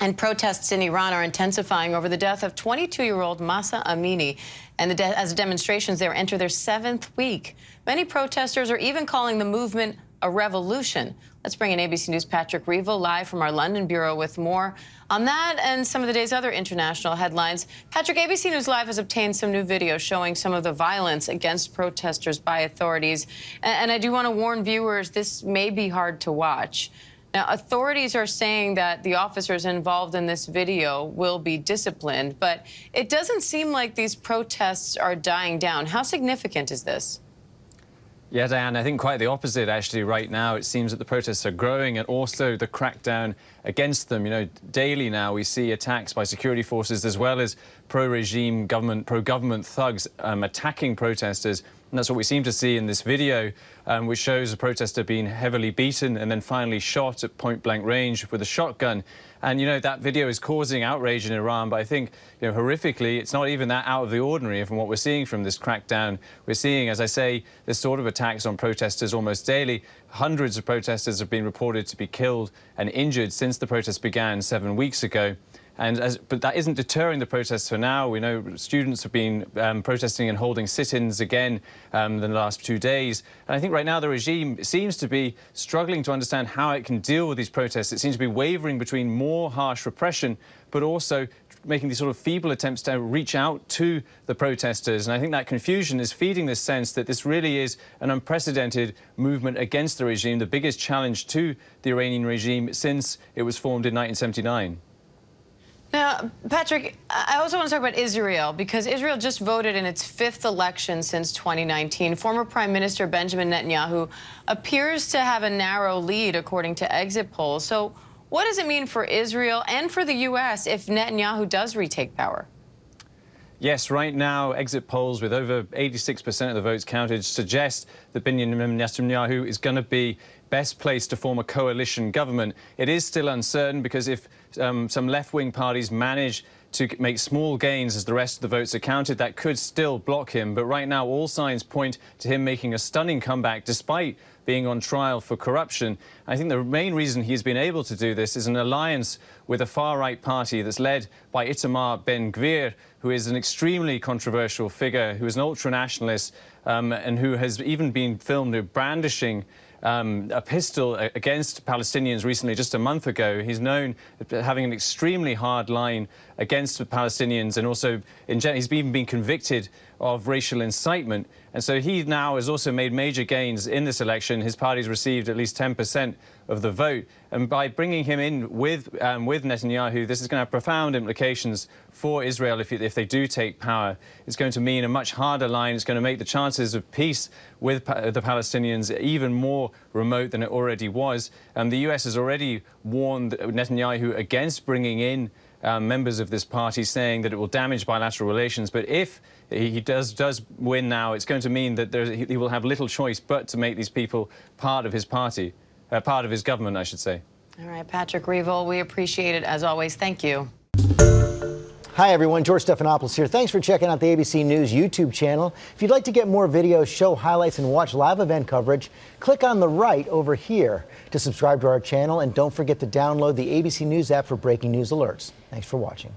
And protests in Iran are intensifying over the death of 22-year-old Mahsa Amini. And as demonstrations there enter their 7th week. Many protesters are even calling the movement a revolution. Let's bring in ABC News' Patrick Reevell live from our London bureau with more on that and some of the day's other international headlines. Patrick, ABC News Live has obtained some new video showing some of the violence against protesters by authorities. And I do want to warn viewers, this may be hard to watch. Now, authorities are saying that the officers involved in this video will be disciplined, but it doesn't seem like these protests are dying down. How significant is this? Yeah, Diane, I think quite the opposite, actually. Right now, it seems that the protests are growing and also the crackdown against them. You know, daily now we see attacks by security forces as well as pro-regime government, pro-government thugs attacking protesters. And that's what we seem to see in this video, which shows a protester being heavily beaten and then finally shot at point-blank range with a shotgun. And, you know, that video is causing outrage in Iran, but I think, you know, horrifically, it's not even that out of the ordinary from what we're seeing from this crackdown. We're seeing, as I say, this sort of attacks on protesters almost daily. Hundreds of protesters have been reported to be killed and injured since the protests began 7 weeks ago. But that isn't deterring the protests for now. We know students have been protesting and holding sit-ins again in the last 2 days. And I think right now the regime seems to be struggling to understand how it can deal with these protests. It seems to be wavering between more harsh repression, but also making these sort of feeble attempts to reach out to the protesters. And I think that confusion is feeding this sense that this really is an unprecedented movement against the regime, the biggest challenge to the Iranian regime since it was formed in 1979. Now, Patrick, I also want to talk about Israel, because Israel just voted in its 5th election since 2019. Former Prime Minister Benjamin Netanyahu appears to have a narrow lead, according to exit polls. So what does it mean for Israel and for the U.S. if Netanyahu does retake power? Yes, right now, exit polls with over 86% of the votes counted suggest that Benjamin Netanyahu is going to be best placed to form a coalition government. It is still uncertain because if some left-wing parties manage to make small gains as the rest of the votes are counted, that could still block him. But right now, all signs point to him making a stunning comeback despite being on trial for corruption. I think the main reason he's been able to do this is an alliance with a far-right party that's led by Itamar Ben-Gvir, who is an extremely controversial figure, who is an ultra-nationalist and who has even been filmed brandishing a pistol against Palestinians recently, just a month ago. He's known for having an extremely hard line against the Palestinians, and also he's even been convicted of racial incitement. And so he now has also made major gains in this election. His party's received at least 10% of the vote. And by bringing him in with Netanyahu, this is going to have profound implications for Israel if they do take power. It's going to mean a much harder line. It's going to make the chances of peace with the Palestinians even more remote than it already was. The US has already warned Netanyahu against bringing in members of this party, saying that it will damage bilateral relations. But if he does win now, it's going to mean that he will have little choice but to make these people part of his party, part of his government, I should say. All right, Patrick Reevell, we appreciate it as always. Thank you. Hi, everyone. George Stephanopoulos here. Thanks for checking out the ABC News YouTube channel. If you'd like to get more videos, show highlights, and watch live event coverage, click on the right over here to subscribe to our channel. And don't forget to download the ABC News app for breaking news alerts. Thanks for watching.